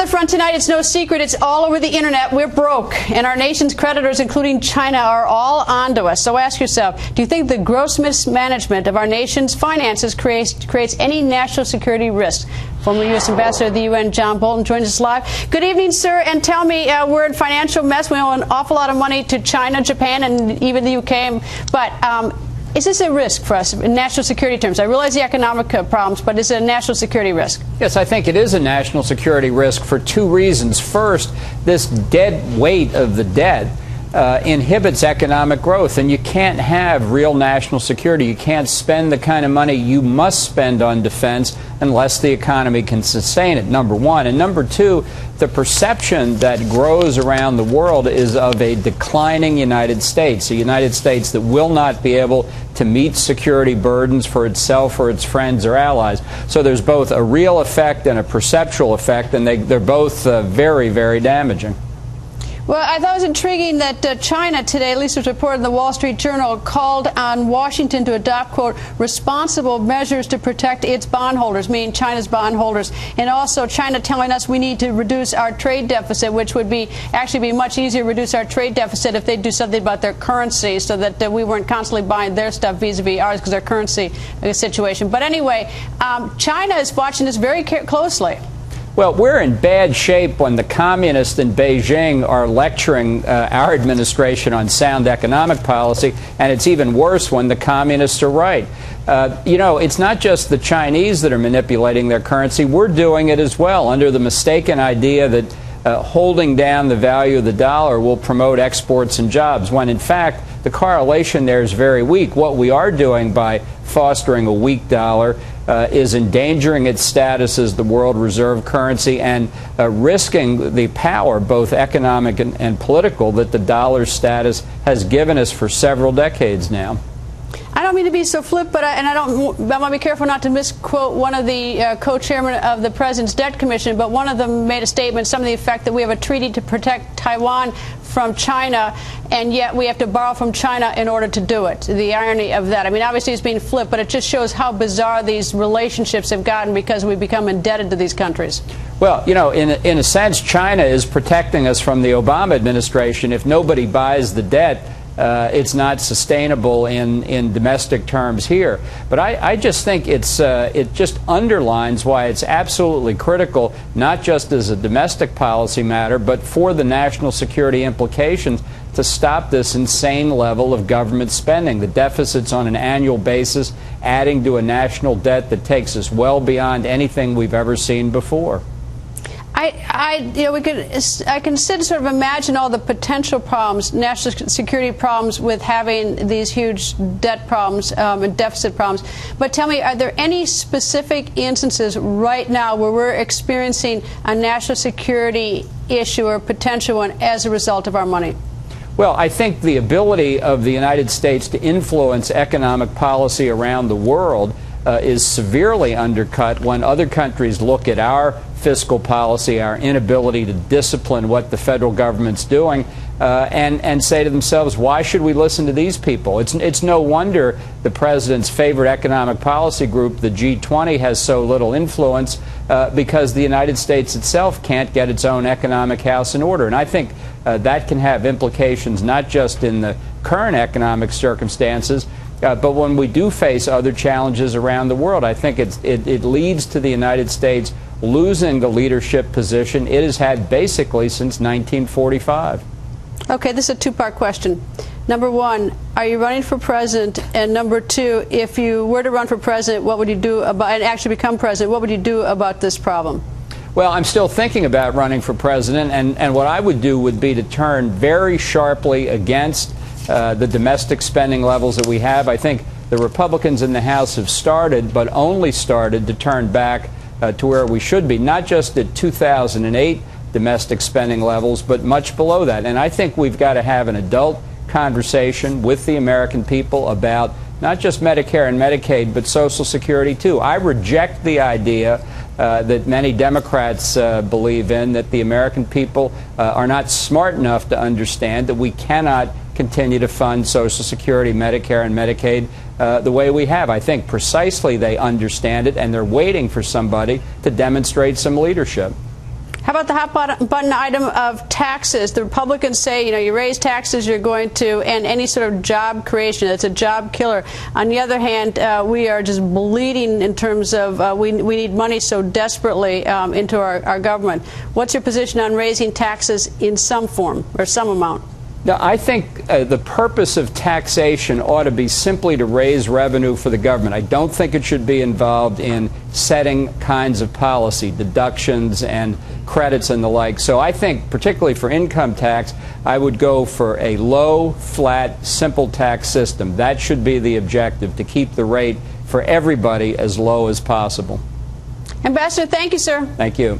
front tonight, it's no secret, it's all over the internet. We're broke, and our nation's creditors, including China, are all onto us. So ask yourself, do you think the gross mismanagement of our nation's finances creates any national security risk? Former U.S. Ambassador to the UN, John Bolton, joins us live. Good evening, sir, and tell me, we're in financial mess. We owe an awful lot of money to China, Japan, and even the UK, but is this a risk for us in national security terms? I realize the economic problems, but is it a national security risk? Yes, I think it is a national security risk for two reasons. First, this dead weight of the debt inhibits economic growth, and you can't have real national security. You can't spend the kind of money you must spend on defense unless the economy can sustain it, number one. And number two, the perception that grows around the world is of a declining United States, a United States that will not be able to meet security burdens for itself or its friends or allies. So there's both a real effect and a perceptual effect, and they're both very, very damaging. Well, I thought it was intriguing that China today, at least it was reported in the Wall Street Journal, called on Washington to adopt, quote, responsible measures to protect its bondholders, meaning China's bondholders. And also China telling us we need to reduce our trade deficit, which would actually be much easier to reduce our trade deficit if they do something about their currency so that we weren't constantly buying their stuff vis-a-vis ours because their currency situation. But anyway, China is watching this very closely. Well, we're in bad shape when the communists in Beijing are lecturing our administration on sound economic policy, and it's even worse when the communists are right. You know, it's not just the Chinese that are manipulating their currency. We're doing it as well under the mistaken idea that holding down the value of the dollar will promote exports and jobs, when in fact the correlation there is very weak. What we are doing by fostering a weak dollar is endangering its status as the world reserve currency and risking the power, both economic and political, that the dollar's status has given us for several decades now. I don't mean to be so flip, but I want to be careful not to misquote one of the co-chairmen of the President's Debt Commission, but one of them made a statement, some of the effect that we have a treaty to protect Taiwan from China, and yet we have to borrow from China in order to do it. The irony of that. I mean, obviously it's being flipped, but it just shows how bizarre these relationships have gotten because we've become indebted to these countries. Well, you know, in a sense, China is protecting us from the Obama administration. If nobody buys the debt, it's not sustainable in domestic terms here. But I just think it just underlines why it's absolutely critical, not just as a domestic policy matter, but for the national security implications, to stop this insane level of government spending. The deficits on an annual basis, adding to a national debt that takes us well beyond anything we've ever seen before. I can sit and sort of imagine all the potential problems, national security problems with having these huge debt problems and deficit problems. But tell me, are there any specific instances right now where we're experiencing a national security issue or potential one as a result of our money? Well, I think the ability of the United States to influence economic policy around the world is severely undercut when other countries look at our fiscal policy, our inability to discipline what the federal government's doing, and say to themselves, why should we listen to these people? It's no wonder the president's favorite economic policy group, the G20, has so little influence because the United States itself can't get its own economic house in order. And I think that can have implications not just in the current economic circumstances, but when we do face other challenges around the world. I think it leads to the United States losing the leadership position it has had basically since 1945. Okay, this is a two-part question. Number one, are you running for president? And number two, if you were to run for president, what would you do about, and actually become president, what would you do about this problem? Well, I'm still thinking about running for president, and what I would do would be to turn very sharply against the domestic spending levels that we have. I think the Republicans in the House have started, but only started, to turn back to where we should be, not just at 2008 domestic spending levels, but much below that. And I think we've got to have an adult conversation with the American people about not just Medicare and Medicaid, but Social Security, too. I reject the idea that many Democrats believe in, that the American people are not smart enough to understand that we cannot continue to fund Social Security, Medicare, and Medicaid the way we have. I think precisely they understand it, and they're waiting for somebody to demonstrate some leadership. How about the hot button item of taxes? The Republicans say, you raise taxes, you're going to end any sort of job creation. It's a job killer. On the other hand, we are just bleeding in terms of we need money so desperately into our government. What's your position on raising taxes in some form or some amount? Now, I think the purpose of taxation ought to be simply to raise revenue for the government. I don't think it should be involved in setting kinds of policy, deductions and credits and the like. So I think, particularly for income tax, I would go for a low, flat, simple tax system. That should be the objective, to keep the rate for everybody as low as possible. Ambassador, thank you, sir. Thank you.